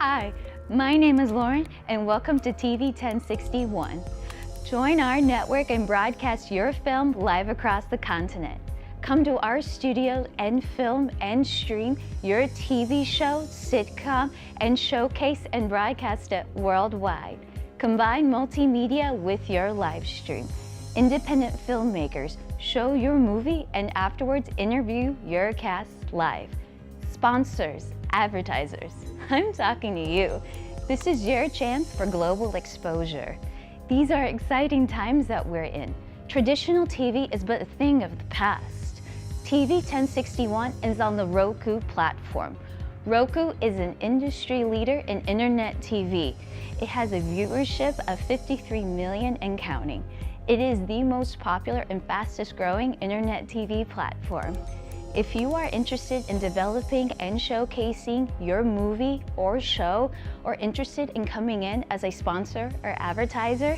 Hi, my name is Lauren and welcome to TV 1061. Join our network and broadcast your film live across the continent. Come to our studio and film and stream your TV show, sitcom, and showcase and broadcast it worldwide. Combine multimedia with your live stream. Independent filmmakers show your movie and afterwards interview your cast live. Sponsors, advertisers, I'm talking to you. This is your chance for global exposure. These are exciting times that we're in. Traditional TV is but a thing of the past. TV 1061 is on the Roku platform. Roku is an industry leader in internet TV. It has a viewership of 53 million and counting. It is the most popular and fastest growing internet TV platform. If you are interested in developing and showcasing your movie or show, or interested in coming in as a sponsor or advertiser,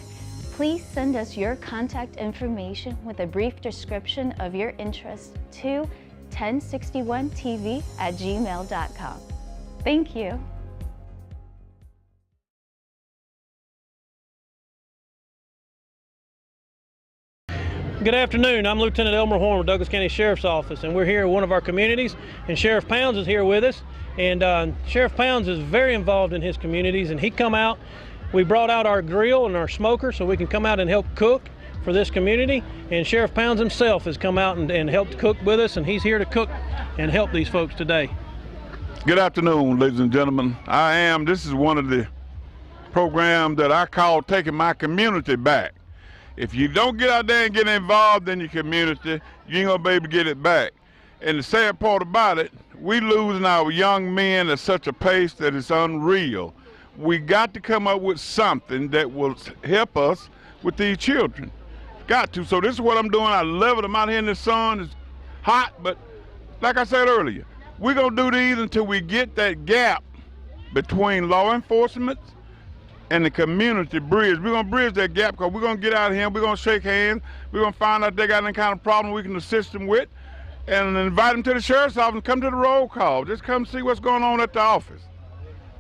please send us your contact information with a brief description of your interest to 1061tv@gmail.com. Thank you. Good afternoon. I'm Lieutenant Elmer Horn with Douglas County Sheriff's Office, and we're here in one of our communities, and Sheriff Pounds is here with us. And Sheriff Pounds is very involved in his communities, and he come out. We brought out our grill and our smoker so we can come out and help cook for this community. And Sheriff Pounds himself has come out and helped cook with us, and he's here to cook and help these folks today. Good afternoon, ladies and gentlemen. This is one of the programs that I call Taking My Community Back. If you don't get out there and get involved in your community, you ain't gonna be able to get it back. And the sad part about it, we losing our young men at such a pace that it's unreal. We got to come up with something that will help us with these children. Got to. So this is what I'm doing. I love it. I'm out here in the sun. It's hot, but like I said earlier, we're gonna do these until we get that gap between law enforcement and the community bridge. We're gonna bridge that gap because we're gonna get out of here, we're gonna shake hands, we're gonna find out if they got any kind of problem we can assist them with, and invite them to the sheriff's office and come to the roll call. Just come see what's going on at the office.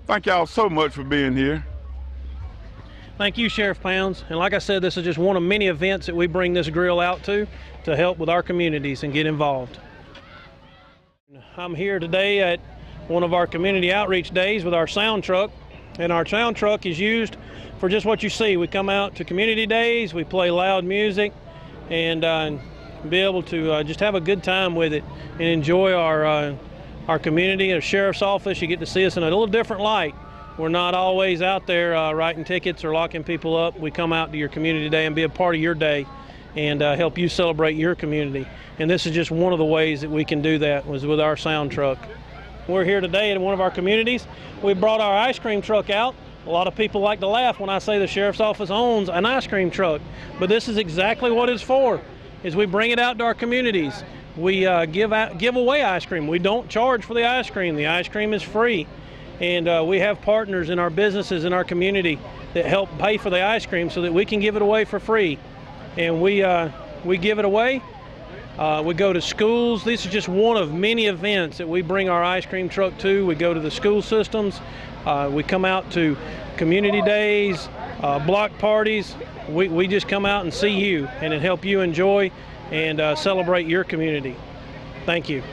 Thank y'all so much for being here. Thank you, Sheriff Pounds. And like I said, this is just one of many events that we bring this grill out to help with our communities and get involved. I'm here today at one of our community outreach days with our sound truck. And our sound truck is used for just what you see. We come out to community days, we play loud music, and be able to just have a good time with it and enjoy our community. Our sheriff's office, you get to see us in a little different light. We're not always out there writing tickets or locking people up. We come out to your community day and be a part of your day and help you celebrate your community. And this is just one of the ways that we can do that, was with our sound truck. We're here today in one of our communities. We brought our ice cream truck out. A lot of people like to laugh when I say the sheriff's office owns an ice cream truck, but this is exactly what it's for, is we bring it out to our communities. We give away ice cream. We don't charge for the ice cream. The ice cream is free. And we have partners in our businesses in our community that help pay for the ice cream so that we can give it away for free. And we give it away. We go to schools. This is just one of many events that we bring our ice cream truck to. We go to the school systems. We come out to community days, block parties. We just come out and see you and help you enjoy and celebrate your community. Thank you.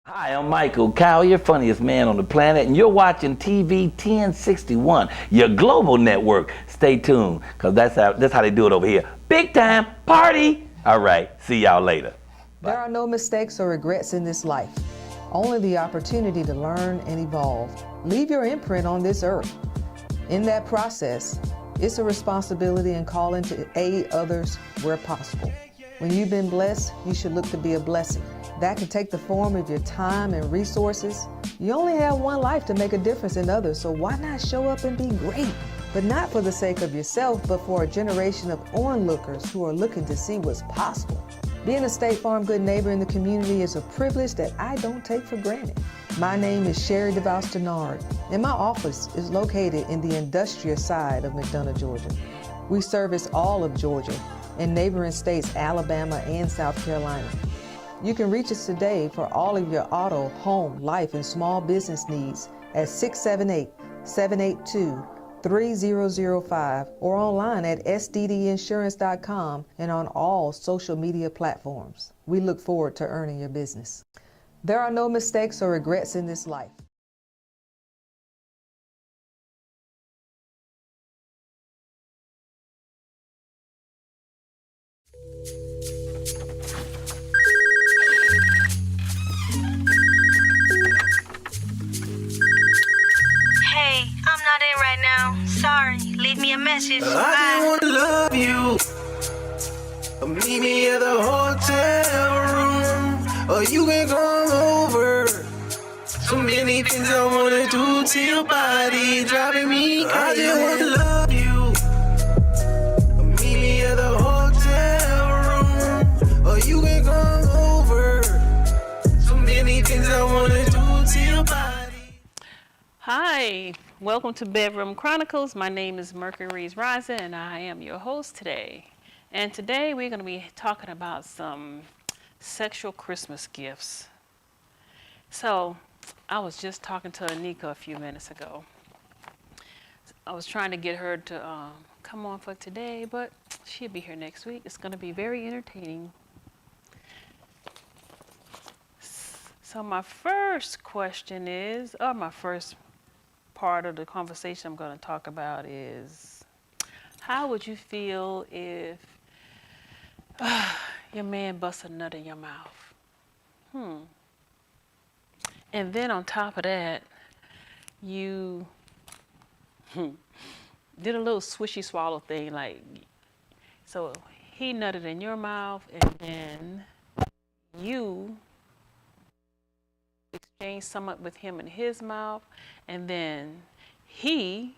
Hi, I'm Michael Cowell, your funniest man on the planet, and you're watching TV 1061, your global network. Stay tuned, because that's how they do it over here. Big time party! All right, see y'all later. Bye. There are no mistakes or regrets in this life, only the opportunity to learn and evolve. Leave your imprint on this earth. In that process, it's a responsibility and calling to aid others where possible. When you've been blessed, you should look to be a blessing. That can take the form of your time and resources. You only have one life to make a difference in others, so why not show up and be great? But not for the sake of yourself, but for a generation of onlookers who are looking to see what's possible. Being a State Farm good neighbor in the community is a privilege that I don't take for granted. My name is Sherry DeVos Denard, and my office is located in the industrious side of McDonough, Georgia. We service all of Georgia and neighboring states Alabama and South Carolina. You can reach us today for all of your auto, home, life, and small business needs at 678-782-3005 or online at sddinsurance.com and on all social media platforms. We look forward to earning your business. There are no mistakes or regrets in this life. Hey, I'm not in right now. Sorry. Leave me a message. I Bye. just wanna love you. Meet me at the hotel room, or you can come over. So many things I wanna do to your body, driving me crazy. I just wanna love you. Meet me at the hotel room, or you can come over. So many things I wanna do to your body. Hi, welcome to Bedroom Chronicles. My name is Mercury's Riza, and I am your host today. And today we're going to be talking about some sexual Christmas gifts. So, I was just talking to Anika a few minutes ago. I was trying to get her to come on for today, but she'll be here next week. It's going to be very entertaining. So my first question is, or my first part of the conversation I'm going to talk about is, how would you feel if your man busts a nut in your mouth? And then on top of that, you did a little swishy swallow thing, like, so he nutted in your mouth, and then you exchanged some up with him in his mouth, and then he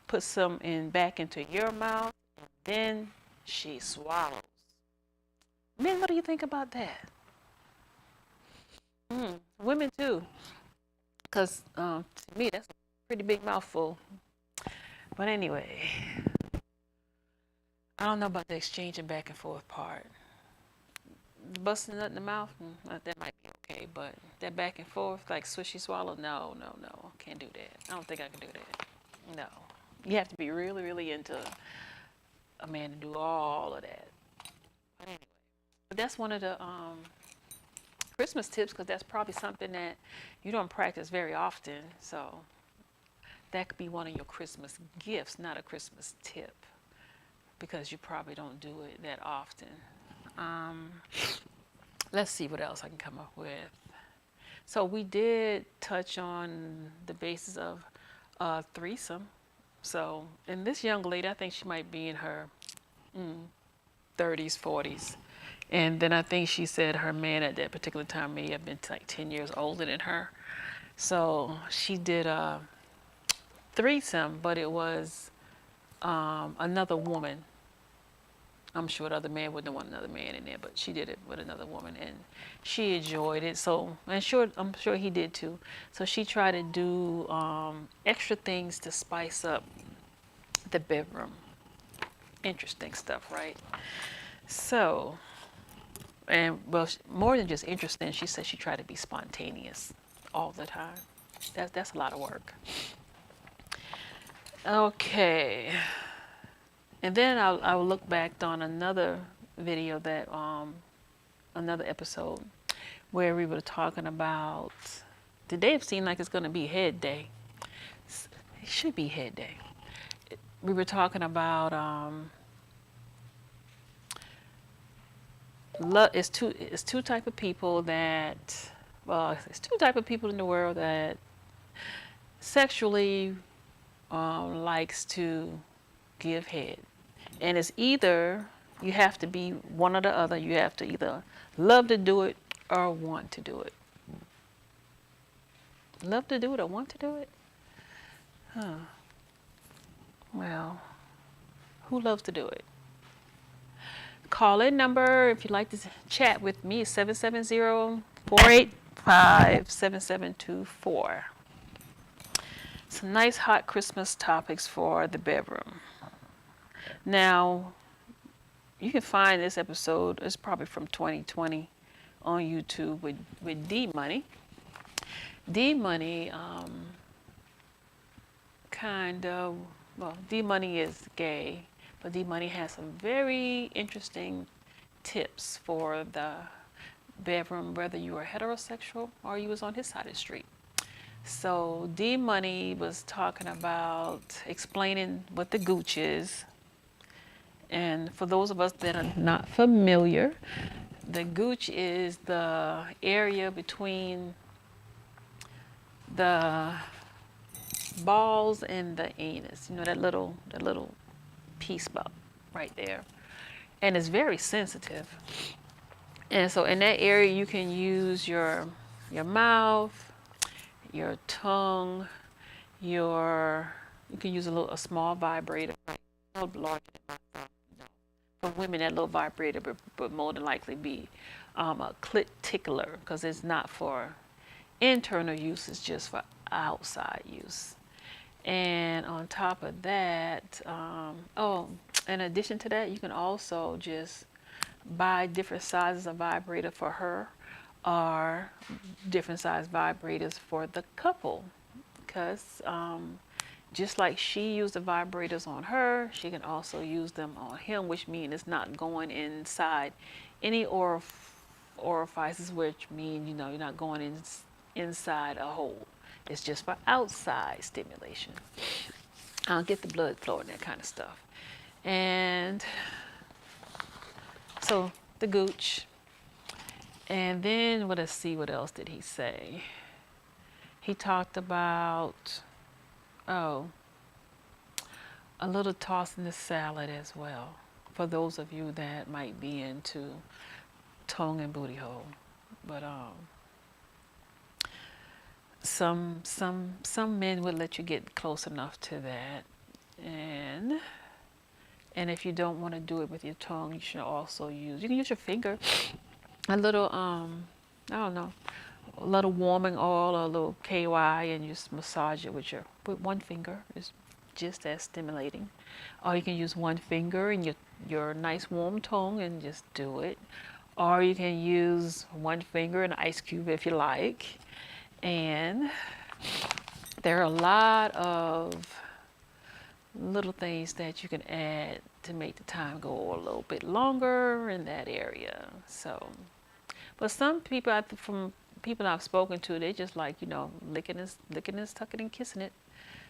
put some back into your mouth, and then she swallows. Men, what do you think about that? Women too, because to me that's a pretty big mouthful. But anyway, I don't know about the exchanging back and forth part. Busting nut in the mouth, that might be okay, but that back and forth, like swishy swallow, no, can't do that. I don't think I can do that. No, you have to be really, really into a man to do all of that. But anyway, but that's one of the Christmas tips, because that's probably something that you don't practice very often. So that could be one of your Christmas gifts, not a Christmas tip, because you probably don't do it that often. Let's see what else I can come up with. So we did touch on the basis of threesome. So, and this young lady, I think she might be in her 30s, 40s. And then I think she said her man at that particular time may have been like 10 years older than her. So she did a threesome, but it was another woman. I'm sure the other man wouldn't want another man in there, but she did it with another woman, and she enjoyed it. So, I'm sure he did too. So she tried to do extra things to spice up the bedroom. Interesting stuff, right? So, and well, more than just interesting, she said she tried to be spontaneous all the time. That's a lot of work. Okay. And then I'll look back on another video that, another episode where we were talking about, today it seemed like it's going to be head day. It should be head day. We were talking about, it's two type of people that, well, it's two type of people in the world that sexually likes to give head. And it's either you have to be one or the other. You have to either love to do it or want to do it. Love to do it or want to do it? Well, who loves to do it? Call-in number, if you'd like to chat with me, is 770-485-7724. Some nice hot Christmas topics for the bedroom. Now, you can find this episode, it's probably from 2020 on YouTube with D Money. D Money D Money is gay, but D Money has some very interesting tips for the bedroom, whether you are heterosexual or you was on his side of the street. So D Money was talking about explaining what the gooch is. And for those of us that are not familiar, the gooch is the area between the balls and the anus. You know, that little piece about right there. And it's very sensitive. And so in that area you can use your mouth, your tongue, you can use a small vibrator, no larger than my thumb. For women, that little vibrator would more than likely be a clit tickler, because it's not for internal use, it's just for outside use. And on top of that, in addition to that, you can also just buy different sizes of vibrator for her, or different size vibrators for the couple, because just like she used the vibrators on her, she can also use them on him, which means it's not going inside any orifices, which mean, you know, you're not going inside a hole. It's just for outside stimulation. Get the blood flowing, that kind of stuff. And so the gooch. And then let's see, what else did he say? He talked about, a little toss in the salad as well, for those of you that might be into tongue and booty hole. But some men would let you get close enough to that. And if you don't want to do it with your tongue, you should also you can use your finger, a little I don't know, a little warming oil or a little KY, and just massage it with one finger. It's just as stimulating. Or you can use one finger and your nice warm tongue and just do it. Or you can use one finger and an ice cube if you like. And there are a lot of little things that you can add to make the time go a little bit longer in that area. So, but some people, from people I've spoken to, they just like, you know, licking this, tucking and kissing it.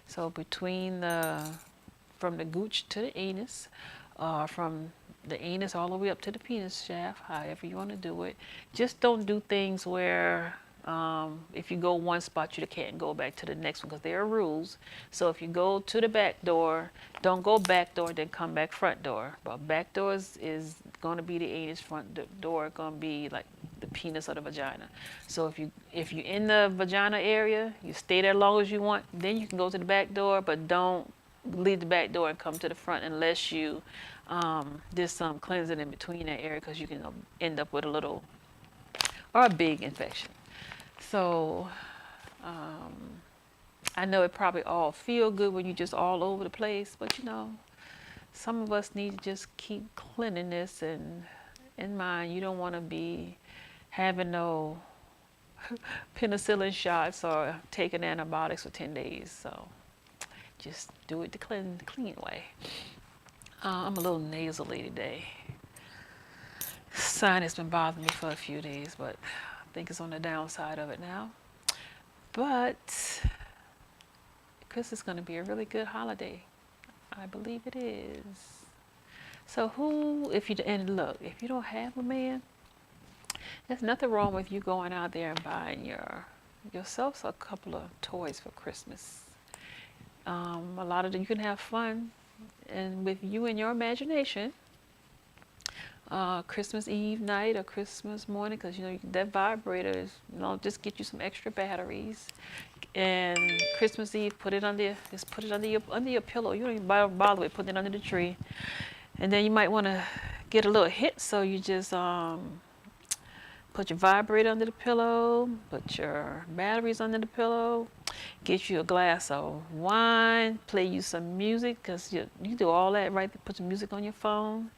So from the gooch to the anus, from the anus all the way up to the penis shaft, however you want to do it. Just don't do things where if you go one spot, you can't go back to the next one, because there are rules. So if you go to the back door, don't go back door, then come back front door. But back door is going to be the anus, front door going to be like the penis or the vagina. So if you're in the vagina area, you stay there as long as you want. Then you can go to the back door, but don't leave the back door and come to the front unless you there's some cleansing in between that area, because you can end up with a little or a big infection. So I know it probably all feel good when you're just all over the place, but you know, some of us need to just keep cleanliness in mind. You don't want to be having no penicillin shots or taking antibiotics for 10 days. So just do it the clean way. I'm a little nasally today. Sinus been bothering me for a few days, but I think it's on the downside of it now. But Christmas is going to be a really good holiday. I believe it is. So if you don't have a man, there's nothing wrong with you going out there and buying yourself a couple of toys for Christmas. A lot of them, you can have fun and with you and your imagination. Christmas Eve night or Christmas morning, because you know that vibrator is, just get you some extra batteries. And Christmas Eve, put it under your pillow. You don't even bother with putting it under the tree. And then you might want to get a little hit, so you just put your vibrator under the pillow, put your batteries under the pillow, get you a glass of wine, play you some music, because you do all that right there, put some music on your phone,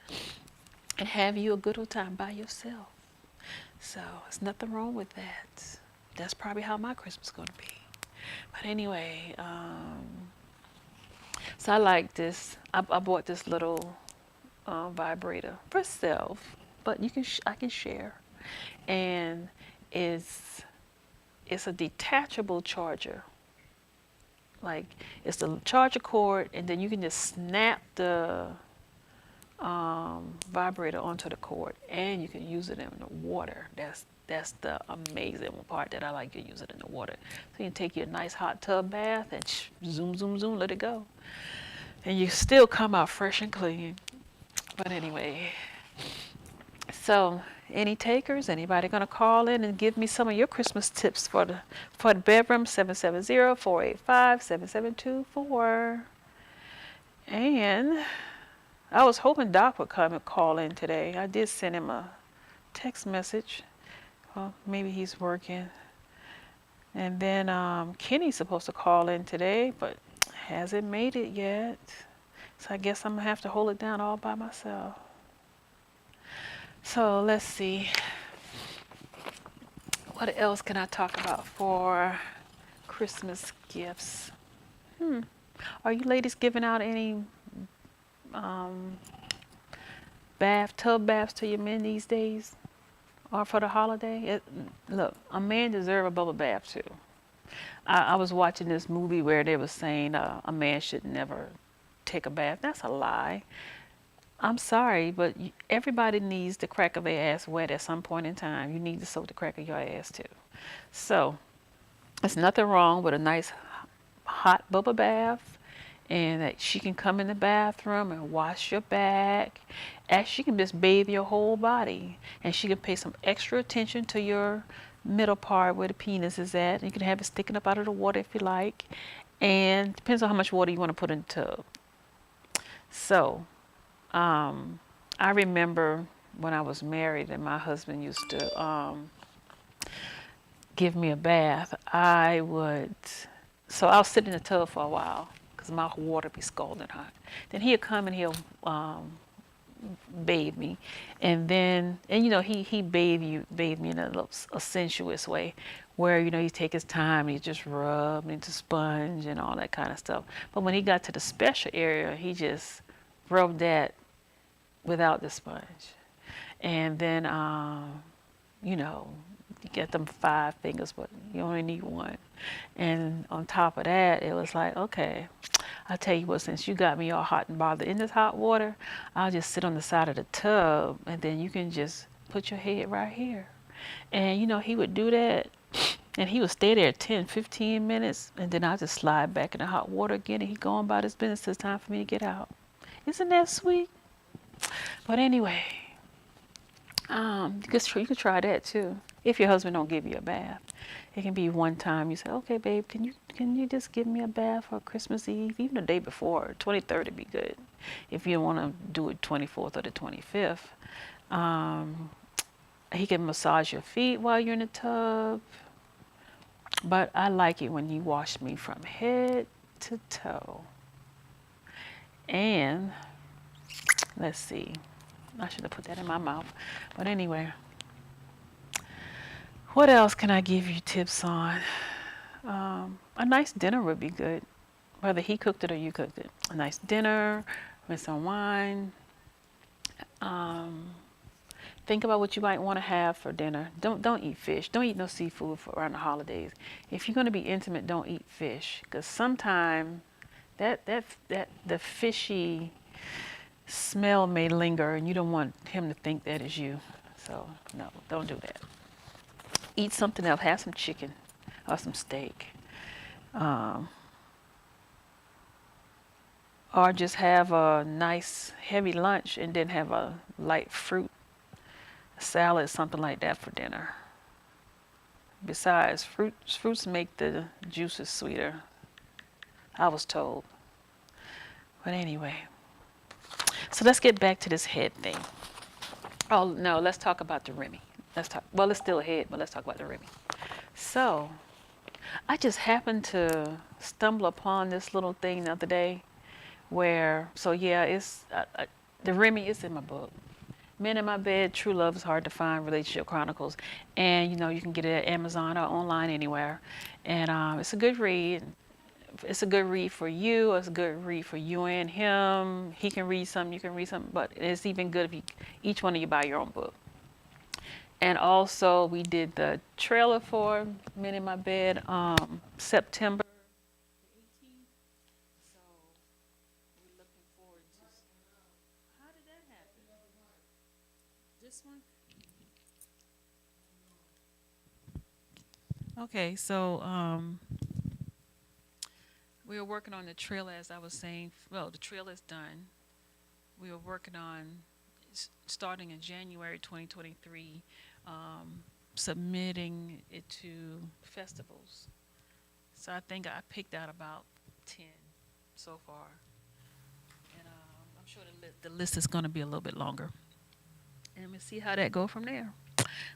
and have you a good old time by yourself. So there's nothing wrong with that. That's probably how my Christmas is going to be. But anyway, so I like this. I bought this little vibrator for self, but I can share, and it's a detachable charger. Like it's the charger cord, and then you can just snap the vibrator onto the cord, and you can use it in the water. That's the amazing part that I like to use it in the water. So you can take your nice hot tub bath and zoom, zoom, zoom, let it go, and you still come out fresh and clean. But anyway, so any takers? Anybody gonna call in and give me some of your Christmas tips for the bedroom? 770-485-7724. And I was hoping Doc would come and call in today. I did send him a text message. Well, maybe he's working. And then Kenny's supposed to call in today, but hasn't made it yet. So I guess I'm gonna have to hold it down all by myself. So let's see. What else can I talk about for Christmas gifts? Are you ladies giving out any tub baths to your men these days? Or for the holiday? Look, a man deserves a bubble bath too. I was watching this movie where they were saying a man should never take a bath. That's a lie. I'm sorry, but everybody needs the crack of their ass wet at some point in time. You need to soak the crack of your ass too. So there's nothing wrong with a nice hot bubble bath, and that she can come in the bathroom and wash your back, and she can just bathe your whole body, and she can pay some extra attention to your middle part where the penis is at. You can have it sticking up out of the water if you like, and depends on how much water you want to put in the tub. So I remember when I was married and my husband used to give me a bath. I'll sit in the tub for a while because my water be scalding hot. Then he'll come and he'll bathe me, and he bathe me in a sensuous way, where he take his time and he just rub into sponge and all that kind of stuff. But when he got to the special area, he just rubbed that without the sponge, and then you get them 5 fingers, but you only need 1. And on top of that, it was like, okay, I'll tell you what, since you got me all hot and bothered in this hot water, I'll just sit on the side of the tub, and then you can just put your head right here. And he would do that, and he would stay there 10-15 minutes, and then I'll just slide back in the hot water again, and he go on about his business till it's time for me to get out. Isn't that sweet? But anyway, you could try that too. If your husband don't give you a bath, it can be one time you say, okay, babe, can you just give me a bath for Christmas Eve, even the day before. 23rd would be good. If you don't want to do it 24th or the 25th, he can massage your feet while you're in the tub. But I like it when you wash me from head to toe. And let's see. I should have put that in my mouth. But anyway, what else can I give you tips on? A nice dinner would be good, whether he cooked it or you cooked it. A nice dinner with some wine. Think about what you might want to have for dinner. Don't eat fish. Don't eat no seafood around the holidays. If you're going to be intimate, don't eat fish, because sometimes the fishy smell may linger, and you don't want him to think that is you. So no, don't do that. Eat something else. Have some chicken or some steak, or just have a nice heavy lunch and then have a light fruit salad, something like that for dinner. Besides, fruits make the juices sweeter, I was told. But anyway, so let's get back to this head thing. Oh no, let's talk about the Remy. Well, it's still ahead, but let's talk about the Remy. So I just happened to stumble upon this little thing the other day where, it's the Remy is in my book. Men in My Bed, True Love is Hard to Find, Relationship Chronicles. And, you know, you can get it at Amazon or online anywhere. And it's a good read. It's a good read for you. It's a good read for you and him. He can read something, you can read something. But it's even good if each one of you buy your own book. And also, we did the trailer for Men in My Bed September 18th. So we're looking forward to. How did that happen? This one? Okay, so we were working on the trailer, as I was saying. Well, the trailer's done. We were working on starting in January 2023, submitting it to festivals. So I think I picked out about 10 so far. And I'm sure the list is going to be a little bit longer. And we'll see how that go from there.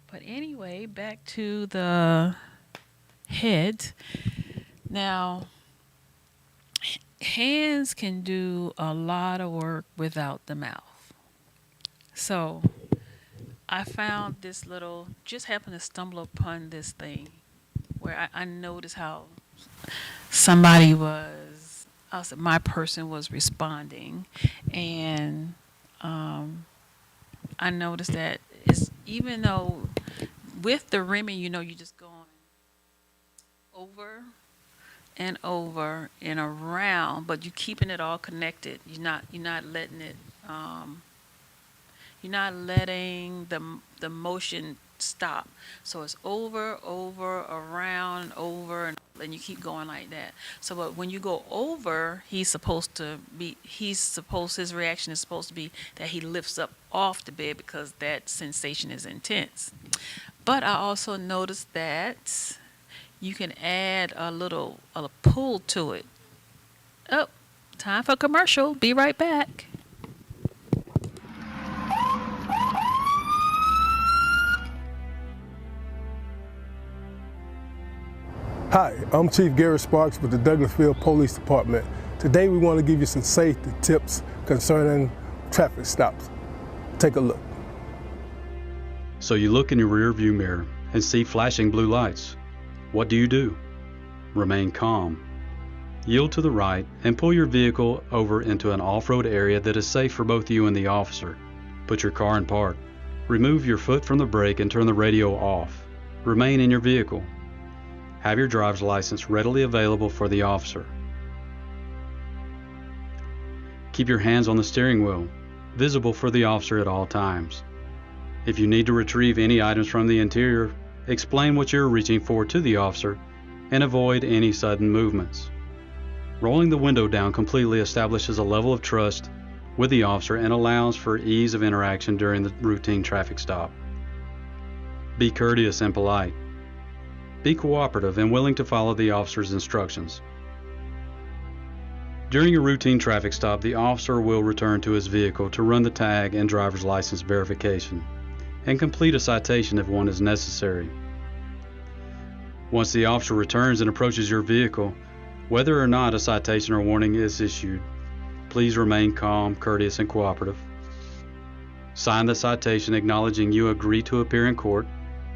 But anyway, back to the head. Now, hands can do a lot of work without the mouth. So I found this little, just happened to stumble upon this thing where I noticed how somebody was, my person was responding. And I noticed that even though with the rimming, you know, you're just going over and over and around, but you're keeping it all connected. You're not letting it, you're not letting the motion stop. So it's over, around, over, and you keep going like that. So, but when you go over, his reaction is supposed to be that he lifts up off the bed because that sensation is intense. But I also noticed that you can add a pull to it. Oh, time for commercial. Be right back. Hi, I'm Chief Gary Sparks with the Douglasville Police Department. Today we want to give you some safety tips concerning traffic stops. Take a look. So you look in your rear view mirror and see flashing blue lights. What do? Remain calm. Yield to the right and pull your vehicle over into an off-road area that is safe for both you and the officer. Put your car in park. Remove your foot from the brake and turn the radio off. Remain in your vehicle. Have your driver's license readily available for the officer. Keep your hands on the steering wheel, visible for the officer at all times. If you need to retrieve any items from the interior, explain what you're reaching for to the officer and avoid any sudden movements. Rolling the window down completely establishes a level of trust with the officer and allows for ease of interaction during the routine traffic stop. Be courteous and polite. Be cooperative and willing to follow the officer's instructions. During a routine traffic stop, the officer will return to his vehicle to run the tag and driver's license verification and complete a citation if one is necessary. Once the officer returns and approaches your vehicle, whether or not a citation or warning is issued, please remain calm, courteous, and cooperative. Sign the citation acknowledging you agree to appear in court,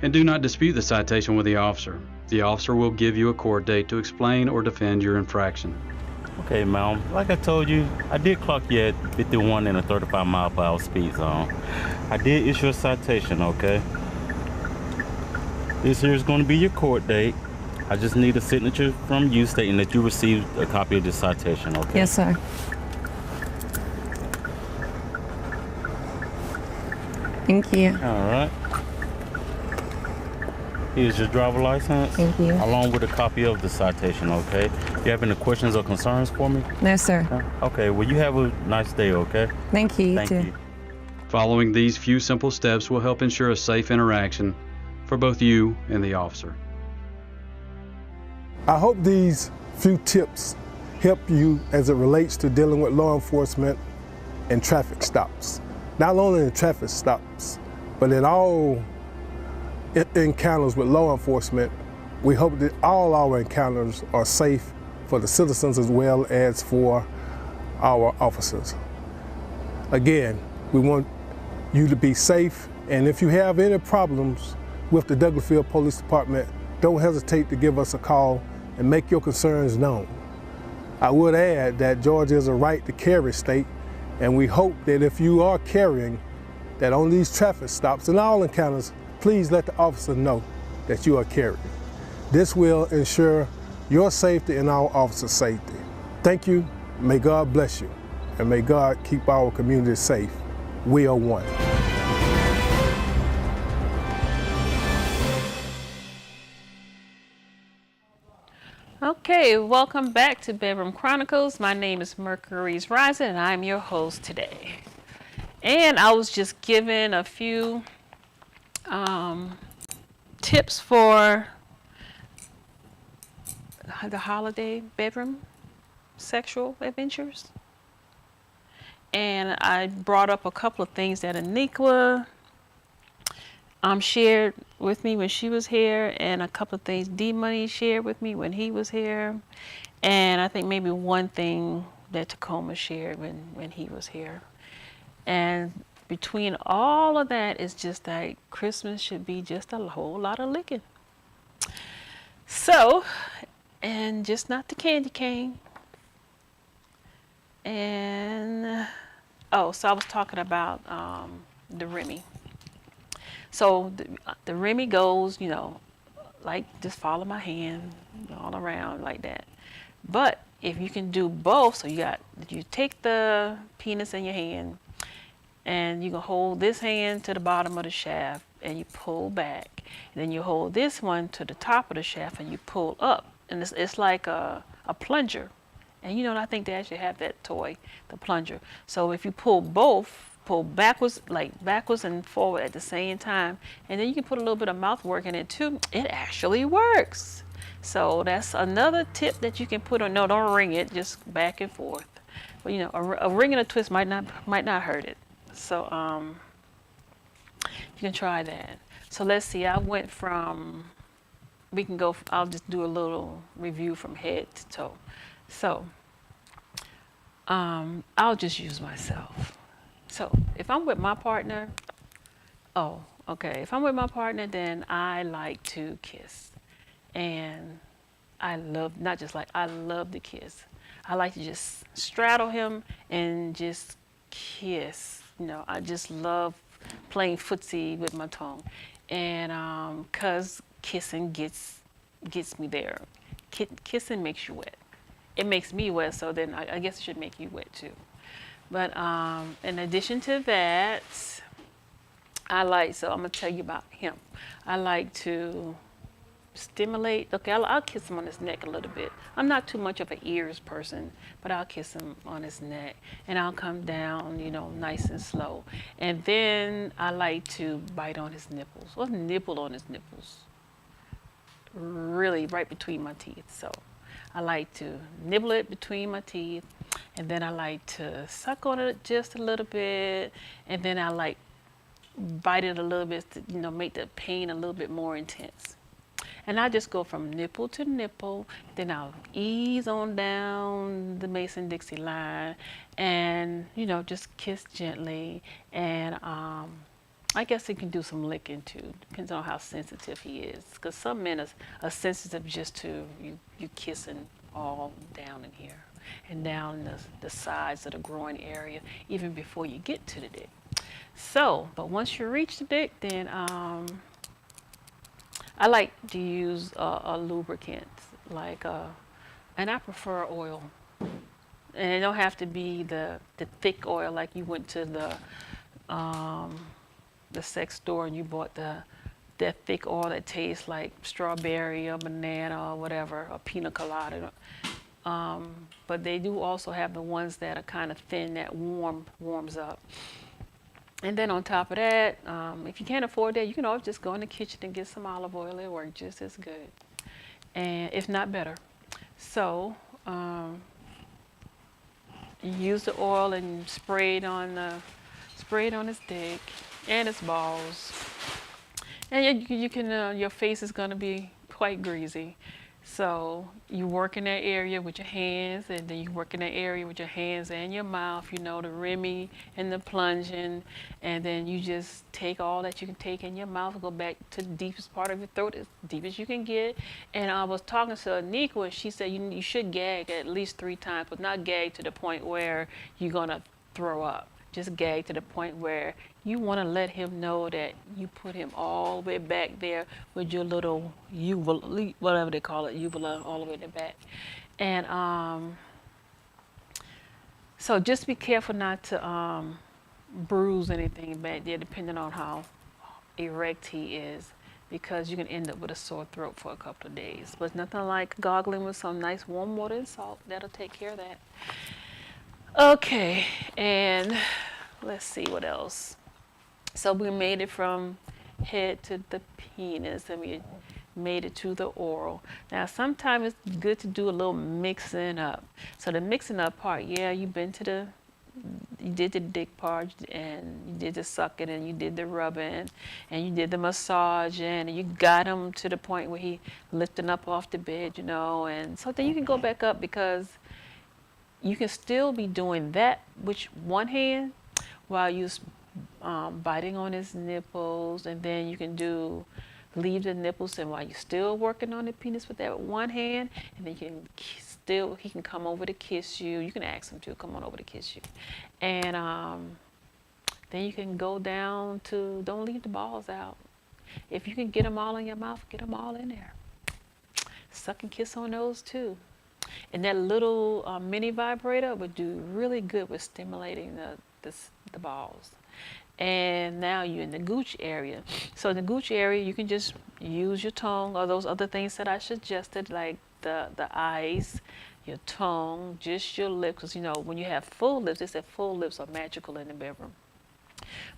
and do not dispute the citation with the officer. The officer will give you a court date to explain or defend your infraction. Okay, ma'am. Like I told you, I did clock you at 51 in a 35 mile per hour speed zone. I did issue a citation, okay? This here is going to be your court date. I just need a signature from you stating that you received a copy of this citation, okay? Yes, sir. Thank you. All right. Here's your driver license. Thank you. Along with a copy of the citation, okay? Do you have any questions or concerns for me? No, sir. Okay, well, you have a nice day, okay? Thank you. Thank you. Following these few simple steps will help ensure a safe interaction for both you and the officer. I hope these few tips help you as it relates to dealing with law enforcement and traffic stops. Not only in traffic stops, but in all encounters with law enforcement. We hope that all our encounters are safe for the citizens as well as for our officers. Again, we want you to be safe. And if you have any problems with the Douglasville Police Department, don't hesitate to give us a call and make your concerns known. I would add that Georgia is a right to carry state, and we hope that if you are carrying, that on these traffic stops and all encounters, please let the officer know that you are carrying. This will ensure your safety and our officers' safety. Thank you, may God bless you, and may God keep our community safe. We are one. Okay, welcome back to Bedroom Chronicles. My name is Mercury's Rising, and I'm your host today. And I was just given a few tips for the holiday bedroom sexual adventures. And I brought up a couple of things that Aniqua shared with me when she was here, and a couple of things D-Money shared with me when he was here, and I think maybe one thing that Tacoma shared when he was here. And between all of that, it's just like Christmas should be just a whole lot of licking. So, and just not the candy cane. And, so I was talking about the Remy. So the Remy goes, like just follow my hand all around like that. But if you can do both, so you take the penis in your hand and you can hold this hand to the bottom of the shaft and you pull back. And then you hold this one to the top of the shaft and you pull up. And it's like a plunger. And I think they actually have that toy, the plunger. So if you pull backwards and forward at the same time, and then you can put a little bit of mouth work in it too, it actually works. So that's another tip that you can put on. No, don't ring it, just back and forth. But a ring and a twist might not hurt it. So you can try that. So let's see, I'll just do a little review from head to toe. So I'll just use myself. So if I'm with my partner, if I'm with my partner, then I like to kiss. And I love to kiss. I like to just straddle him and just kiss. I just love playing footsie with my tongue. And 'cause kissing gets me there. Kissing makes you wet. It makes me wet, so then I guess it should make you wet too. But in addition to that, I'm gonna tell you about him. I like to stimulate. Okay, I'll kiss him on his neck a little bit. I'm not too much of an ears person, but I'll kiss him on his neck, and I'll come down, nice and slow. And then I like to bite on his nipples, or nibble on his nipples, really right between my teeth. So I like to nibble it between my teeth, and then I like to suck on it just a little bit, and then I like bite it a little bit to, make the pain a little bit more intense. And I just go from nipple to nipple, then I'll ease on down the Mason-Dixie line, and just kiss gently. And I guess he can do some licking too. Depends on how sensitive he is, because some men are sensitive just to you kissing all down in here and down the sides of the groin area, even before you get to the dick. So, but once you reach the dick, then I like to use a lubricant, and I prefer oil. And it don't have to be the thick oil like you went to the sex store and you bought that thick oil that tastes like strawberry or banana or whatever, or pina colada. But they do also have the ones that are kind of thin that warms up. And then on top of that, if you can't afford that, you can always just go in the kitchen and get some olive oil. It'll work just as good, and if not better. So you use the oil and spray it on his dick and his balls. And you can your face is gonna be quite greasy. So you work in that area with your hands, and then you work in that area with your hands and your mouth, you know, the Remy and the plunging, and then you just take all that you can take in your mouth and go back to the deepest part of your throat, as deep as you can get. And I was talking to Anika, and she said you should gag at least 3 times, but not gag to the point where you're gonna throw up. Just gag to the point where you want to let him know that you put him all the way back there with your little uvula, whatever they call it, uvula, all the way in the back. And so just be careful not to bruise anything back there, depending on how erect he is, because you can end up with a sore throat for a couple of days. But nothing like goggling with some nice warm water and salt. That'll take care of that. Okay, and let's see what else. So we made it from head to the penis, and we made it to the oral. Now, sometimes it's good to do a little mixing up. So the mixing up part, yeah, you did the dick part, and you did the sucking, and you did the rubbing, and you did the massaging, and you got him to the point where he lifting up off the bed, you know, and so then you can go back up, because you can still be doing that with one hand while you're biting on his nipples, and then you can leave the nipples, and while you're still working on the penis with that one hand, and then he can come over to kiss you. You can ask him to come on over to kiss you, and then you can go down to, don't leave the balls out. If you can get them all in your mouth, get them all in there. Suck and kiss on those too. And that little mini vibrator would do really good with stimulating the balls. And now you're in the gooch area. So in the gooch area, you can just use your tongue or those other things that I suggested, like the eyes, your tongue, just your lips. Because, you know, when you have full lips, they said full lips are magical in the bedroom.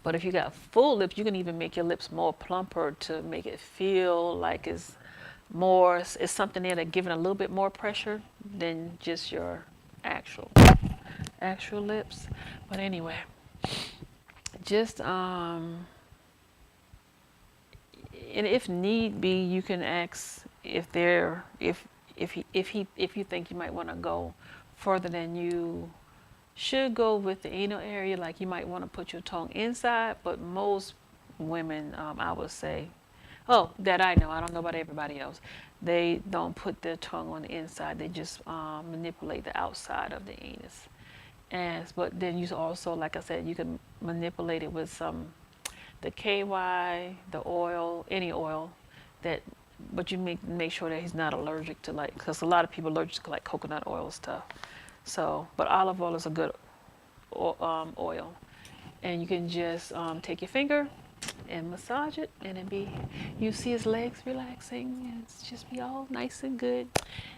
But if you got full lips, you can even make your lips more plumper to make it feel like it's something there that giving a little bit more pressure than just your actual lips. But anyway, just and if need be, you can ask if you think you might want to go further than you should go with the anal area. Like, you might want to put your tongue inside, but most women, I would say, that I know, I don't know about everybody else, they don't put their tongue on the inside. They just manipulate the outside of the anus. But then you also, like I said, you can manipulate it with the KY, the oil, any oil, but you make sure that he's not allergic to, like, because a lot of people are allergic to like coconut oil stuff. So, but olive oil is a good oil, and you can just take your finger and massage it, and you see his legs relaxing, and it's just be all nice and good.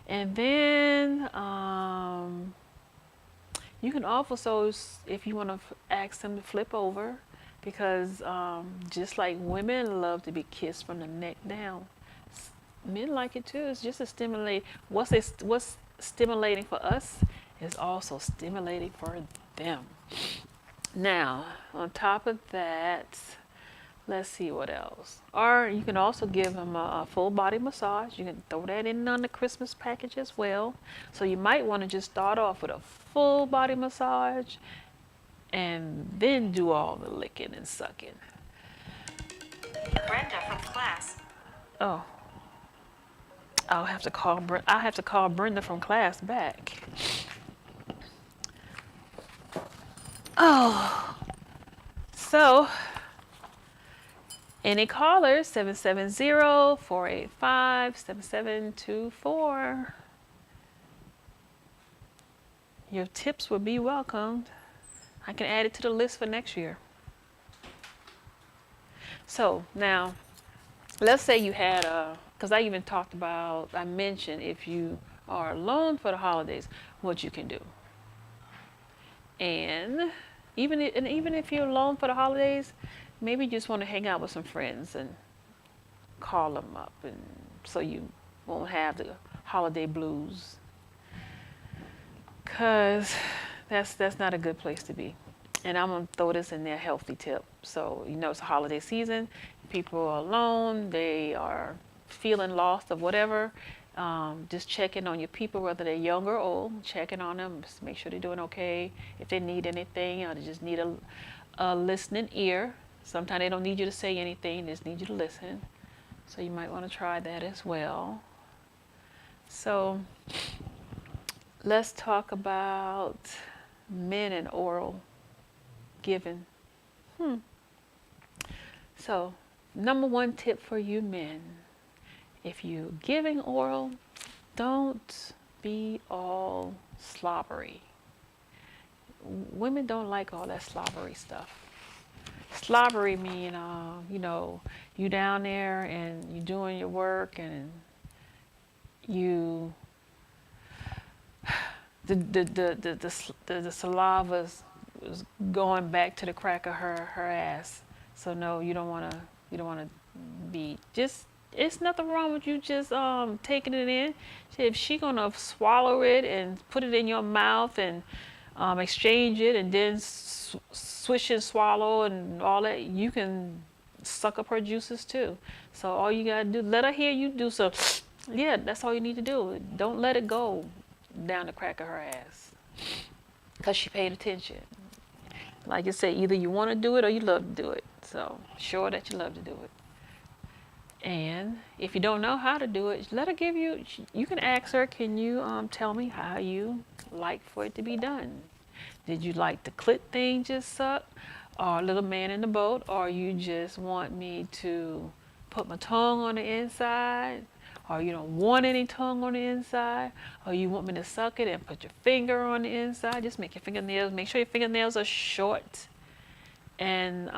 And then you can also, if you want to ask them to flip over, because just like women love to be kissed from the neck down, men like it too. It's just a stimulate. What's stimulating for us is also stimulating for them. Now, on top of that, let's see what else. Or you can also give them a full body massage. You can throw that in on the Christmas package as well. So you might want to just start off with a full body massage and then do all the licking and sucking. Brenda from class. Oh. I'll have to call Brenda from class back. Oh. So, any callers, 770-485-7724. Your tips would be welcomed. I can add it to the list for next year. So now, let's say you had because I mentioned if you are alone for the holidays, what you can do. And even if you're alone for the holidays, maybe you just want to hang out with some friends and call them up, and so you won't have the holiday blues. Cause that's not a good place to be. And I'm gonna throw this in there, healthy tip. So it's a holiday season, people are alone, they are feeling lost of whatever. Just checking on your people, whether they're young or old, checking on them, just make sure they're doing okay. If they need anything, or they just need a listening ear. Sometimes they don't need you to say anything, they just need you to listen. So you might want to try that as well. So let's talk about men and oral giving. So, number one tip for you men, if you're giving oral, don't be all slobbery. Women don't like all that slobbery stuff. Slobbery mean, you know, you down there and you doing your work and you, the saliva's was going back to the crack of her ass. So no, you don't wanna be just. It's nothing wrong with you just taking it in. If she gonna swallow it and put it in your mouth and exchange it and then swish and swallow and all that, you can suck up her juices too. So all you gotta do, let her hear you do so. Yeah, that's all you need to do. Don't let it go down the crack of her ass, cause she paid attention. Like I say, either you want to do it or you love to do it. So sure that you love to do it. And if you don't know how to do it, let her give you. You can ask her, can you tell me how you like for it to be done? Did you like the clit thing just suck, or little man in the boat, or you just want me to put my tongue on the inside, or you don't want any tongue on the inside, or you want me to suck it and put your finger on the inside? Just make your fingernails, make sure your fingernails are short and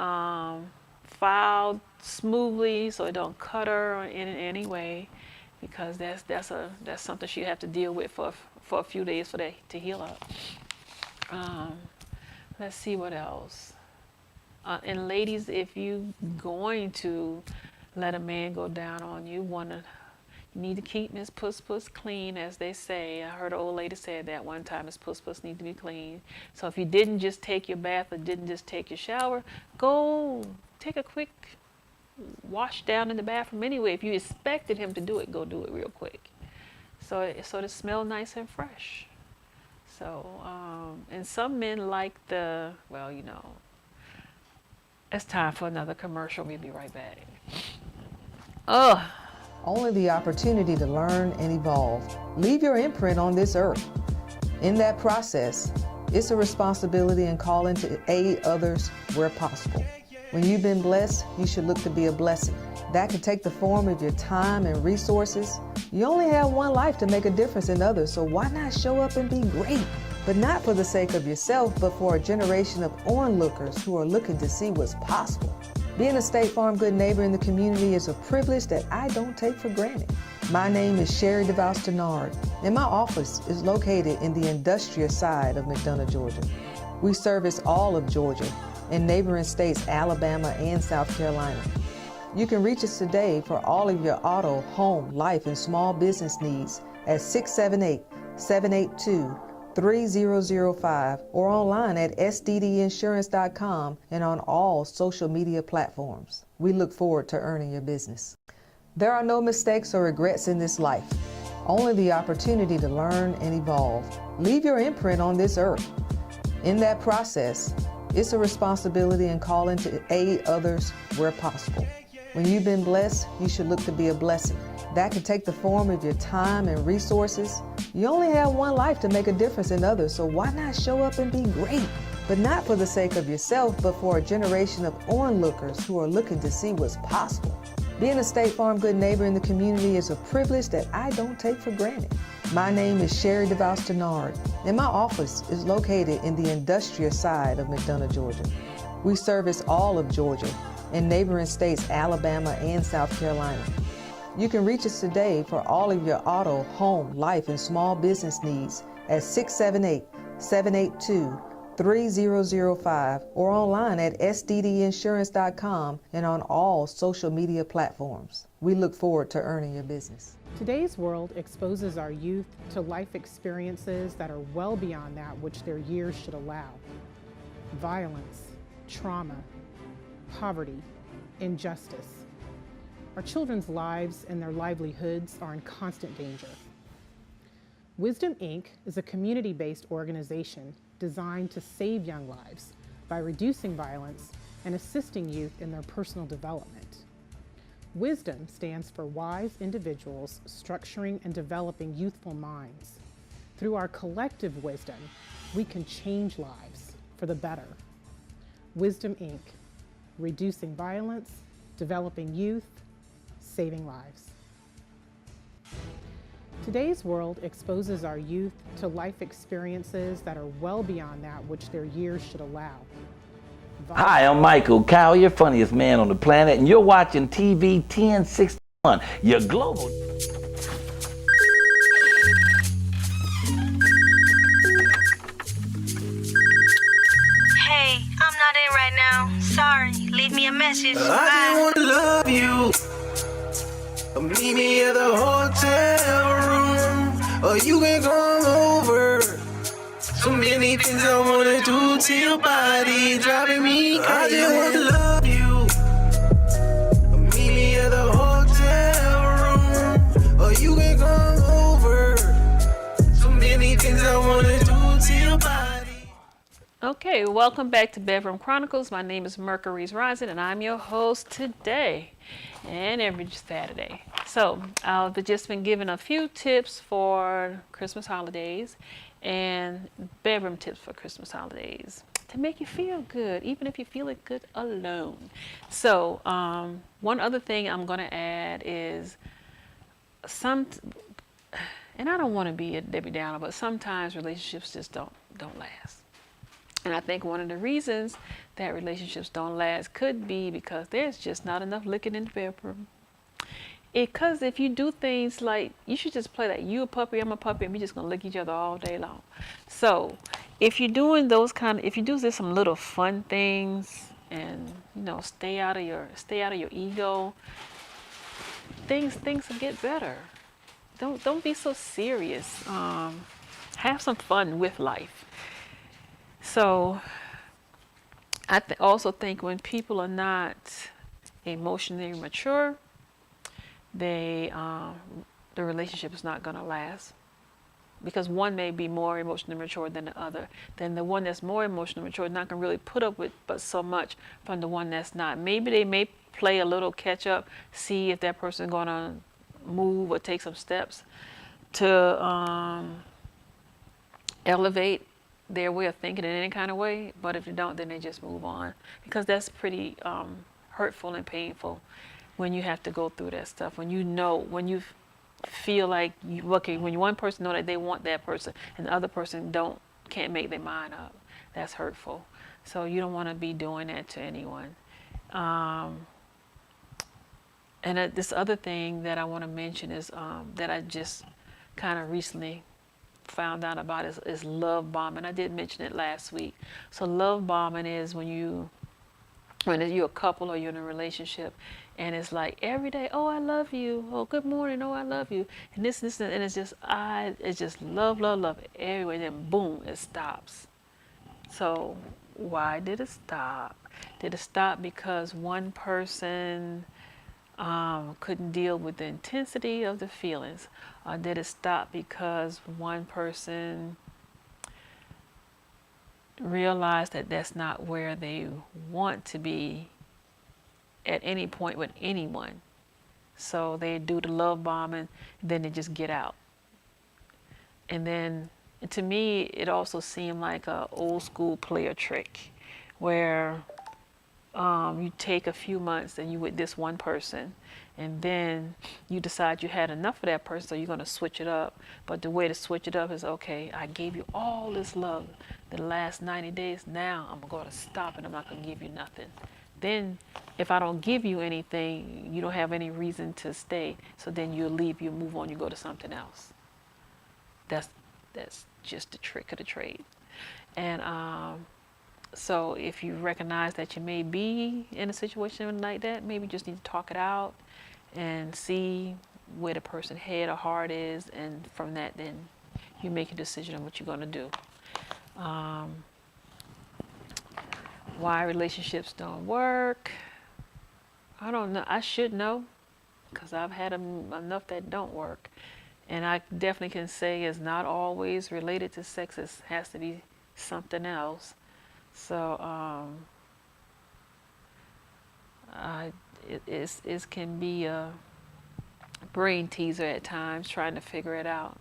filed smoothly so it don't cut her in any way, because that's something she have to deal with for a few days for that to heal up. Let's see what else. And ladies, if you going to let a man go down on you, you need to keep Miss Puss Puss clean, as they say. I heard an old lady say that one time, Miss Puss Puss need to be clean. So if you didn't just take your bath or didn't just take your shower, go take a quick wash down in the bathroom anyway. If you expected him to do it, go do it real quick. So it smell nice and fresh. So, and some men like well, you know, it's time for another commercial. We'll be right back. Only the opportunity to learn and evolve. Leave your imprint on this earth. In that process, it's a responsibility and calling to aid others where possible. When you've been blessed, you should look to be a blessing. That can take the form of your time and resources. You only have one life to make a difference in others, so why not show up and be great? But not for the sake of yourself, but for a generation of onlookers who are looking to see what's possible. Being a State Farm good neighbor in the community is a privilege that I don't take for granted. My name is Sherry DeVos Denard, and my office is located in the industrial side of McDonough, Georgia. We service all of Georgia and neighboring states Alabama and South Carolina. You can reach us today for all of your auto, home, life, and small business needs at 678-782-3005 or online at sddinsurance.com and on all social media platforms. We look forward to earning your business. There are no mistakes or regrets in this life, only the opportunity to learn and evolve. Leave your imprint on this earth. In that process, it's a responsibility and calling to aid others where possible. When you've been blessed, you should look to be a blessing. That can take the form of your time and resources. You only have one life to make a difference in others, so why not show up and be great? But not for the sake of yourself, but for a generation of onlookers who are looking to see what's possible. Being a State Farm good neighbor in the community is a privilege that I don't take for granted. My name is Sherry DeVos Denard, and my office is located in the industrial side of McDonough, Georgia. We service all of Georgia and neighboring states Alabama and South Carolina. You can reach us today for all of your auto, home, life, and small business needs at 678-782-3005 or online at sddinsurance.com and on all social media platforms. We look forward to earning your business. Today's world exposes our youth to life experiences that are well beyond that which their years should allow. Violence, trauma, poverty, injustice. our children's lives and their livelihoods are in constant danger. Wisdom Inc. is a community-based organization designed to save young lives by reducing violence and assisting youth in their personal development. Wisdom stands for wise individuals structuring and developing youthful minds. Through our collective wisdom, we can change lives for the better. Wisdom Inc. Reducing violence, developing youth, saving lives. Today's world exposes our youth to life experiences that are well beyond that which their years should allow. Hi, I'm Michael Cowell, your funniest man on the planet, and you're watching TV 1061, your global. Hey, I'm not in right now. Sorry, leave me a message. I just want to love you. Meet me at the hotel room, or you can come over. So many things I wanna do to your body, driving me crazy. I just want to love you. Meet me at the hotel room, or you can come over. So many things I wanna do to your body. Okay, welcome back to Bedroom Chronicles. My name is Mercury's Rising, and I'm your host today and every Saturday. So I've just been giving a few tips for Christmas holidays and bedroom tips for Christmas holidays to make you feel good, even if you feel it good alone. So one other thing I'm going to add is and I don't want to be a Debbie Downer, but sometimes relationships just don't last. And I think one of the reasons that relationships don't last could be because there's just not enough licking in the bedroom. Because if you do things like, you should just play like you a puppy, I'm a puppy, and we're just gonna lick each other all day long. So if you're doing those if you do just some little fun things and stay out of your ego, things will get better. Don't be so serious. Have some fun with life. So I also think when people are not emotionally mature, the relationship is not going to last, because one may be more emotionally mature than the other. Then the one that's more emotionally mature is not going to really put up with but so much from the one that's not. Maybe they may play a little catch up, see if that person is going to move or take some steps to elevate their way of thinking in any kind of way. But if they don't, then they just move on, because that's pretty hurtful and painful when you have to go through that stuff, when you feel like when one person know that they want that person and the other person can't make their mind up. That's hurtful. So you don't want to be doing that to anyone. And this other thing that I want to mention is that I just kind of recently found out about is love bombing. I did mention it last week. So love bombing is when you're a couple or you're in a relationship, and it's like every day, oh, I love you. Oh, good morning. Oh, I love you. And this, and it's just love everywhere. And then boom, it stops. So why did it stop? Did it stop because one person couldn't deal with the intensity of the feelings? Or did it stop because one person realized that that's not where they want to be at any point with anyone? So they do the love bombing, then they just get out. And then to me, it also seemed like an old school player trick where you take a few months and you with this one person, and then you decide you had enough of that person, so you're going to switch it up. But the way to switch it up is, okay, I gave you all this love the last 90 days. Now I'm going to stop and I'm not going to give you nothing. Then if I don't give you anything, you don't have any reason to stay. So then you leave, you move on, you go to something else. That's just the trick of the trade. And so if you recognize that you may be in a situation like that, maybe you just need to talk it out and see where the person's head or heart is, and from that then you make a decision on what you're going to do. Why relationships don't work, I don't know. I should know, because I've had enough that don't work. And I definitely can say it's not always related to sex. It has to be something else. So it can be a brain teaser at times trying to figure it out,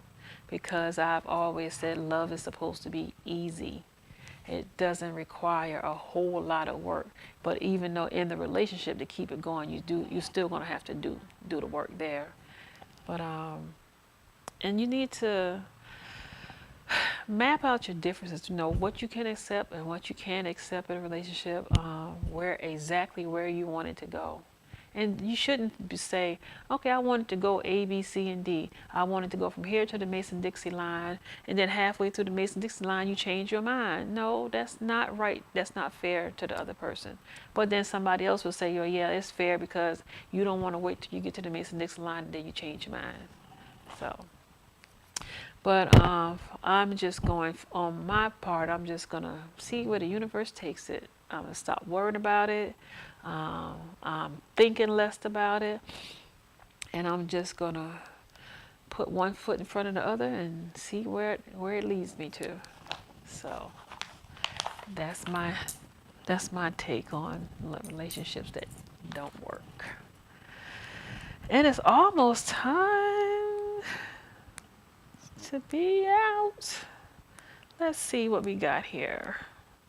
because I've always said love is supposed to be easy. It doesn't require a whole lot of work. But even though in the relationship to keep it going, you're still going to have to do the work there. But and you need to map out your differences to know what you can accept and what you can't accept in a relationship, where you want it to go. And you shouldn't say, okay, I want it to go A, B, C, and D. I want it to go from here to the Mason-Dixie line, and then halfway through the Mason-Dixie line, you change your mind. No, that's not right. That's not fair to the other person. But then somebody else will say, oh, yeah, it's fair because you don't want to wait till you get to the Mason-Dixie line and then you change your mind. So, but I'm just going, on my part, I'm just going to see where the universe takes it. I'm going to stop worrying about it. I'm thinking less about it, and I'm just gonna put one foot in front of the other and see where it leads me to. So that's my take on relationships that don't work. And it's almost time to be out. Let's see what we got here.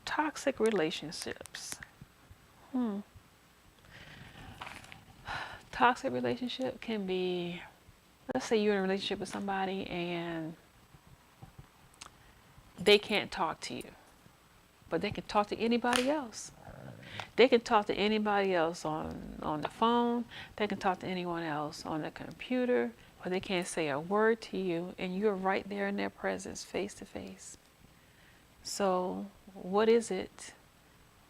Toxic relationships. Toxic relationship can be, let's say you're in a relationship with somebody and they can't talk to you, but they can talk to anybody else. They can talk to anybody else on the phone. They can talk to anyone else on the computer, but they can't say a word to you, and you're right there in their presence, face to face. So what is it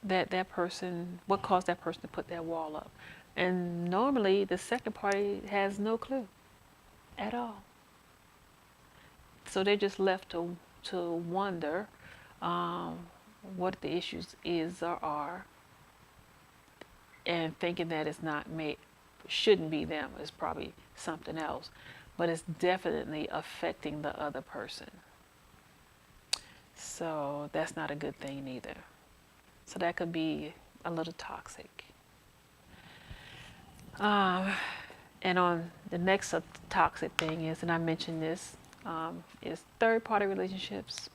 what caused that person to put that wall up? And normally the second party has no clue at all. So they're just left to wonder what the issues is or are, and thinking that it's shouldn't be them, it's probably something else. But it's definitely affecting the other person. So that's not a good thing either. So that could be a little toxic. And on the next toxic thing is, and I mentioned this, is third-party relationships,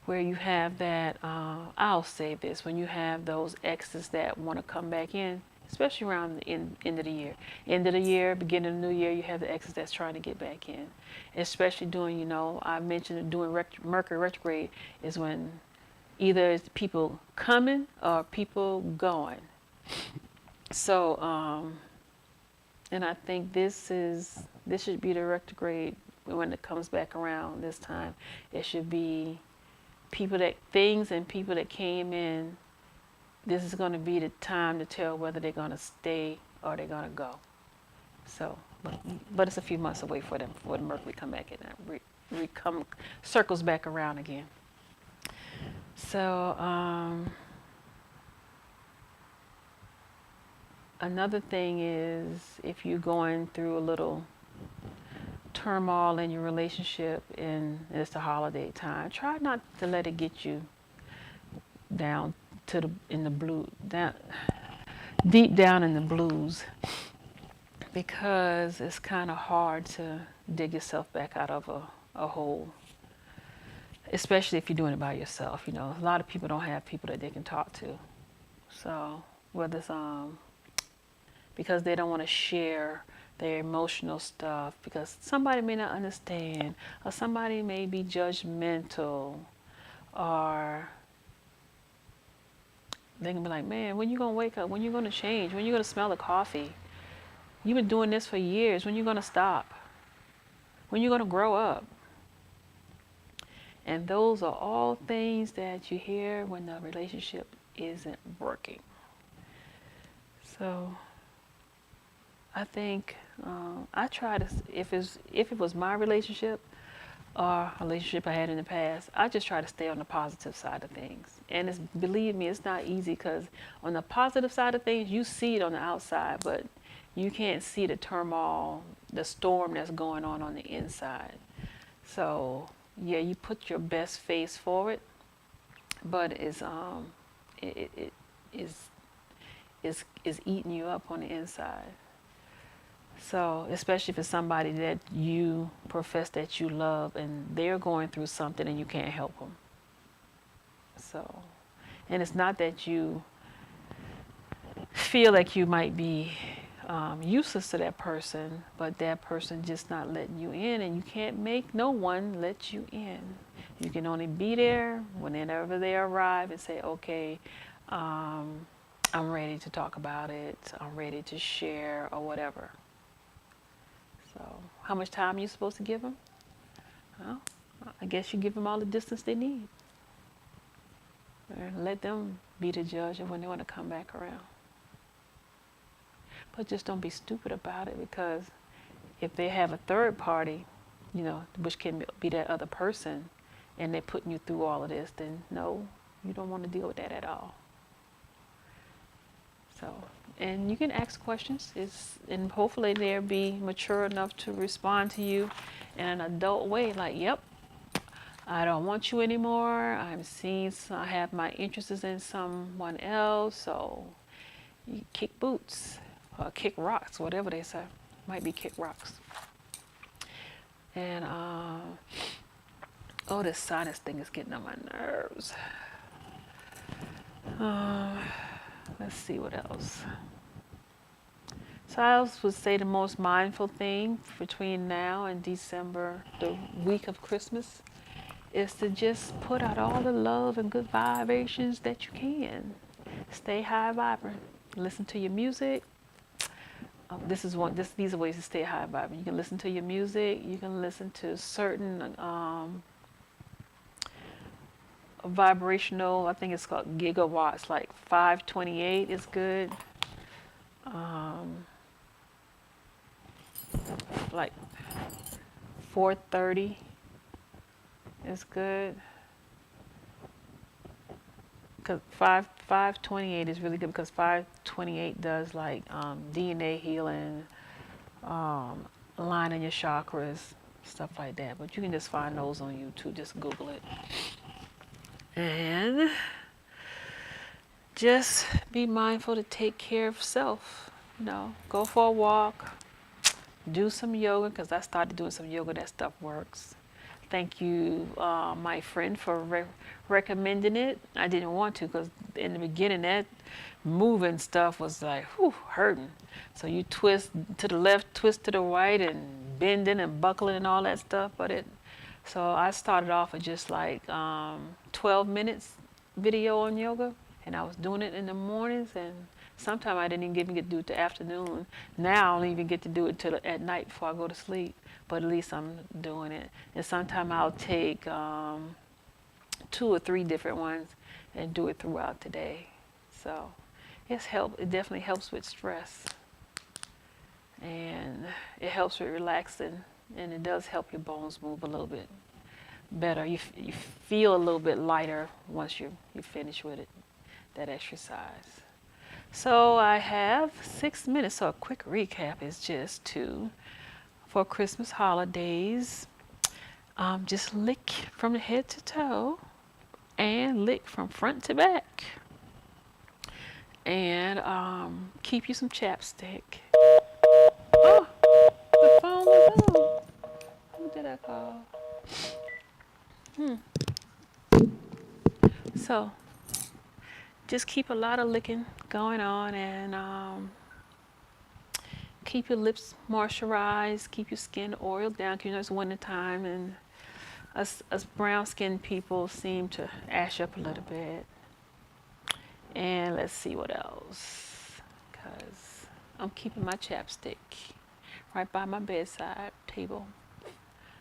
where you have that, I'll say this, when you have those exes that want to come back in, especially around the end of the year. End of the year, beginning of the new year, you have the exes that's trying to get back in. Especially during, I mentioned doing Mercury retrograde is when either it's people coming or people going. So, and I think this should be the retrograde when it comes back around this time. It should be things and people that came in. This is going to be the time to tell whether they're going to stay or they're going to go. So, but it's a few months away for the Mercury come back and circles back around again. So, another thing is, if you're going through a little turmoil in your relationship and it's the holiday time, try not to let it get you down deep down in the blues, because it's kind of hard to dig yourself back out of a hole, especially if you're doing it by yourself. A lot of people don't have people that they can talk to. So whether it's because they don't want to share their emotional stuff, because somebody may not understand, or somebody may be judgmental, or they can be like, man, when you gonna wake up? When you gonna change? When you gonna smell the coffee? You've been doing this for years. When you gonna stop? When you gonna grow up? And those are all things that you hear when the relationship isn't working. So I think I try to, if it was my relationship or a relationship I had in the past, I just try to stay on the positive side of things. And believe me, it's not easy, because on the positive side of things, you see it on the outside, but you can't see the turmoil, the storm that's going on the inside. So yeah, you put your best face forward, but it is eating you up on the inside. So especially for somebody that you profess that you love and they're going through something and you can't help them. So, and it's not that you feel like you might be useless to that person, but that person just not letting you in, and you can't make no one let you in. You can only be there whenever they arrive and say, okay, I'm ready to talk about it, I'm ready to share or whatever. So how much time are you supposed to give them? Well, I guess you give them all the distance they need. And let them be the judge of when they want to come back around. But just don't be stupid about it, because if they have a third party, you know, which can be that other person, and they're putting you through all of this, then no, you don't want to deal with that at all. So, and you can ask questions, and hopefully they'll be mature enough to respond to you in an adult way, like, yep, I don't want you anymore. I have my interests in someone else, so you kick boots, or kick rocks, whatever they say. Might be kick rocks. And, oh, this sinus thing is getting on my nerves. Let's see what else. So I also would say the most mindful thing between now and December, the week of Christmas, is to just put out all the love and good vibrations that you can. Stay high vibrant. Listen to your music. These are ways to stay high vibrant. You can listen to your music. You can listen to certain vibrational, I think it's called gigawatts, like 528 is good. Like 430 is good. Because 528 is really good, because 528 does like DNA healing, aligning your chakras, stuff like that. But you can just find those on YouTube. Just Google it. And just be mindful to take care of self. You know, go for a walk, do some yoga, because I started doing some yoga. That stuff works. Thank you, my friend, for recommending it. I didn't want to, because in the beginning that moving stuff was like, whew, hurting. So you twist to the left, twist to the right, and bending and buckling and all that stuff. So I started off with just like 12 minutes video on yoga, and I was doing it in the mornings, and sometimes I didn't even get to do it the afternoon. Now I don't even get to do it till at night before I go to sleep, but at least I'm doing it. And sometimes I'll take 2 or 3 different ones and do it throughout the day. So it definitely helps with stress, and it helps with relaxing, and it does help your bones move a little bit better. You feel a little bit lighter once you finish with it, that exercise. So I have 6 minutes. So a quick recap is just for Christmas holidays, just lick from the head to toe and lick from front to back. And keep you some chapstick. Oh, the phone was on. Who did I call? So just keep a lot of licking going on, and keep your lips moisturized, keep your skin oiled down, because you know it's winter time, and us brown skinned people seem to ash up a little bit. And let's see what else, because I'm keeping my chapstick right by my bedside table,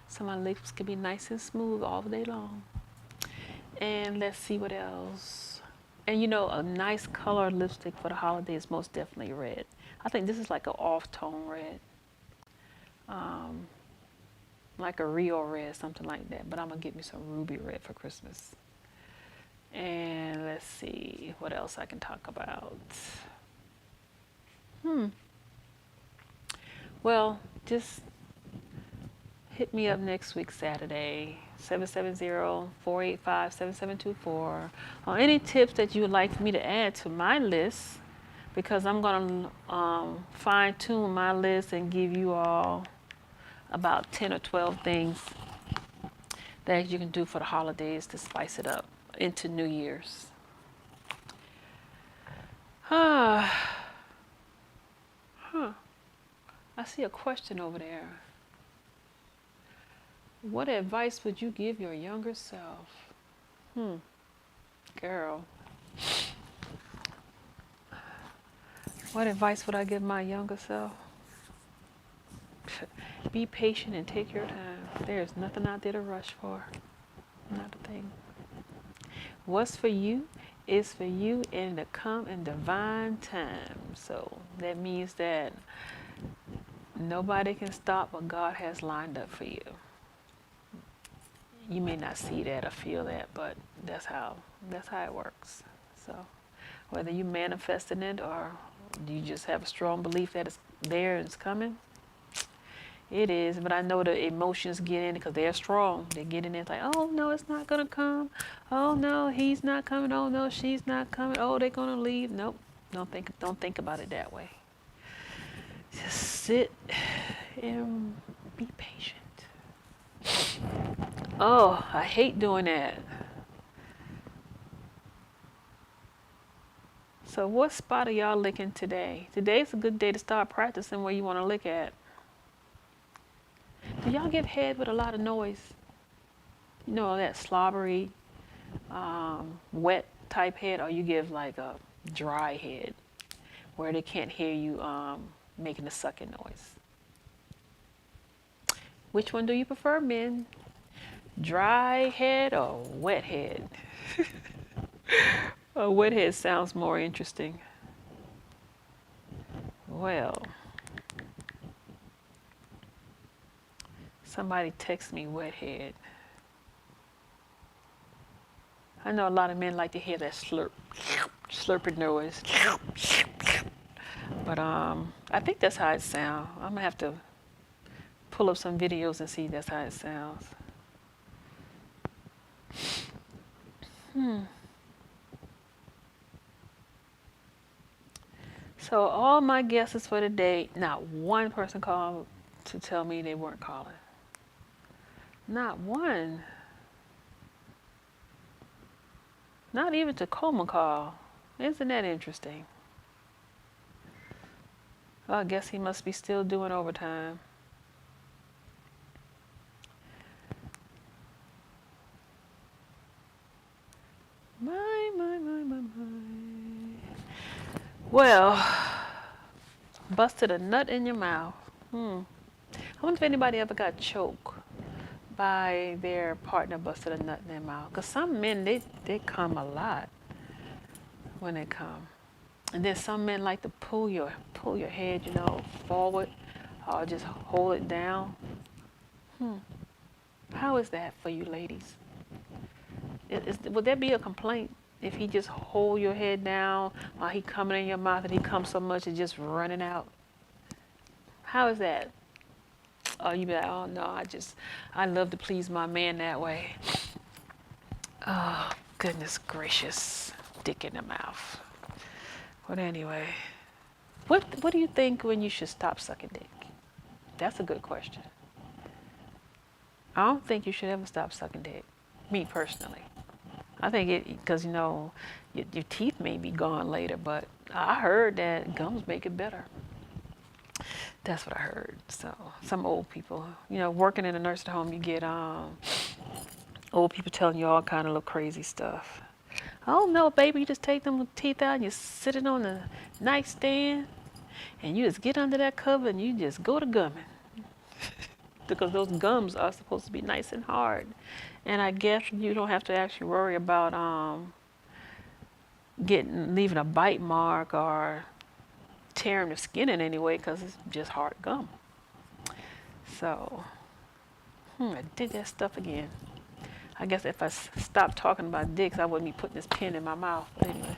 so my lips can be nice and smooth all day long. And let's see what else. And you know, a nice color lipstick for the holidays is most definitely red. I think this is like an off-tone red, like a Rio red, something like that. But I'm gonna get me some ruby red for Christmas. And let's see what else I can talk about. Well, just hit me up next week, Saturday, 770-485-7724. Any tips that you would like for me to add to my list, because I'm going to fine tune my list and give you all about 10 or 12 things that you can do for the holidays to spice it up into New Year's. I see a question over there. What advice would you give your younger self? Girl. What advice would I give my younger self? Be patient and take your time. There's nothing out there to rush for. Not a thing. What's for you is for you and to come in divine time. So that means that nobody can stop what God has lined up for you. You may not see that or feel that, but that's how it works. So whether you manifesting it or do you just have a strong belief that it's there and it's coming, it is. But I know the emotions get in because they're strong. They get in there, it's like, oh no, it's not gonna come. Oh no, he's not coming. Oh no, she's not coming. Oh, they're gonna leave. Nope. Don't think about it that way. Just sit and be patient. Oh, I hate doing that. So what spot are y'all licking today? Today's a good day to start practicing where you want to lick at. Do y'all give head with a lot of noise? You know, that slobbery, wet type head, or you give like a dry head where they can't hear you making a sucking noise? Which one do you prefer, men? Dry head or wet head? A wet head sounds more interesting. Well, somebody text me wet head. I know a lot of men like to hear that slurping noise. But I think that's how it sounds. I'm gonna have to pull up some videos and see that's how it sounds. So all my guesses for today, not one person called to tell me they weren't calling. Not one. Not even Tacoma call. Isn't that interesting? Well, I guess he must be still doing overtime. My. Well, busted a nut in your mouth. I wonder if anybody ever got choked by their partner busted a nut in their mouth. Because some men, they come a lot when they come. And then some men like to pull your head, forward, or just hold it down. How is that for you ladies? Would there be a complaint if he just hold your head down while he coming in your mouth and he comes so much it's just running out? How is that? Oh, you be like, oh no, I love to please my man that way. Oh, goodness gracious, dick in the mouth. But anyway, what do you think when you should stop sucking dick? That's a good question. I don't think you should ever stop sucking dick, me personally. I think because your teeth may be gone later, but I heard that gums make it better. That's what I heard. So some old people, working in a nursing home, you get old people telling you all kind of little crazy stuff. Oh no, baby, you just take them teeth out and you sit it on the nightstand and you just get under that cover and you just go to gumming. Because those gums are supposed to be nice and hard. And I guess you don't have to actually worry about leaving a bite mark or tearing the skin in any way because it's just hard gum. So, I did that stuff again. I guess if I stopped talking about dicks, I wouldn't be putting this pen in my mouth. But anyway,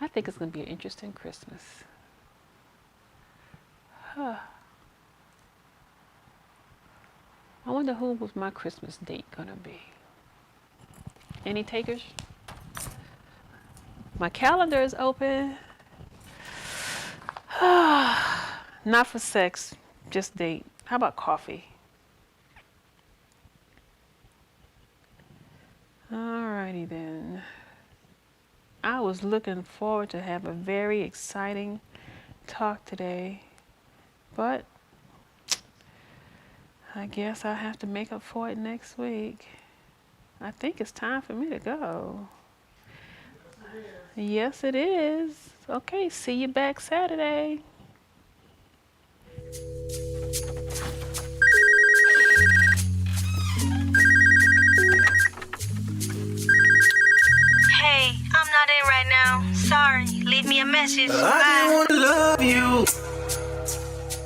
I I think it's going to be an interesting Christmas. I wonder who was my Christmas date going to be. Any takers? My calendar is open. Not for sex, just date. How about coffee? Alrighty then. I was looking forward to have a very exciting talk today, but I guess I'll have to make up for it next week. I think it's time for me to go. Yes, it is. Okay, see you back Saturday. Hey, I'm not in right now. Sorry, leave me a message. I Bye. just want to love you.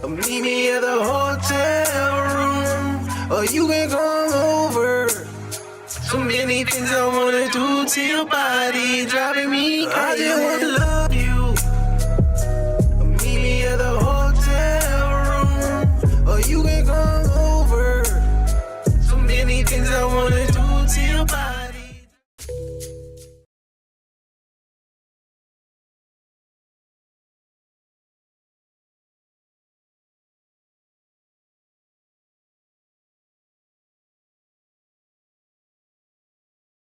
Meet me at the hotel room, or you can come over. So many things I wanna do to your body, driving me crazy. I just want to love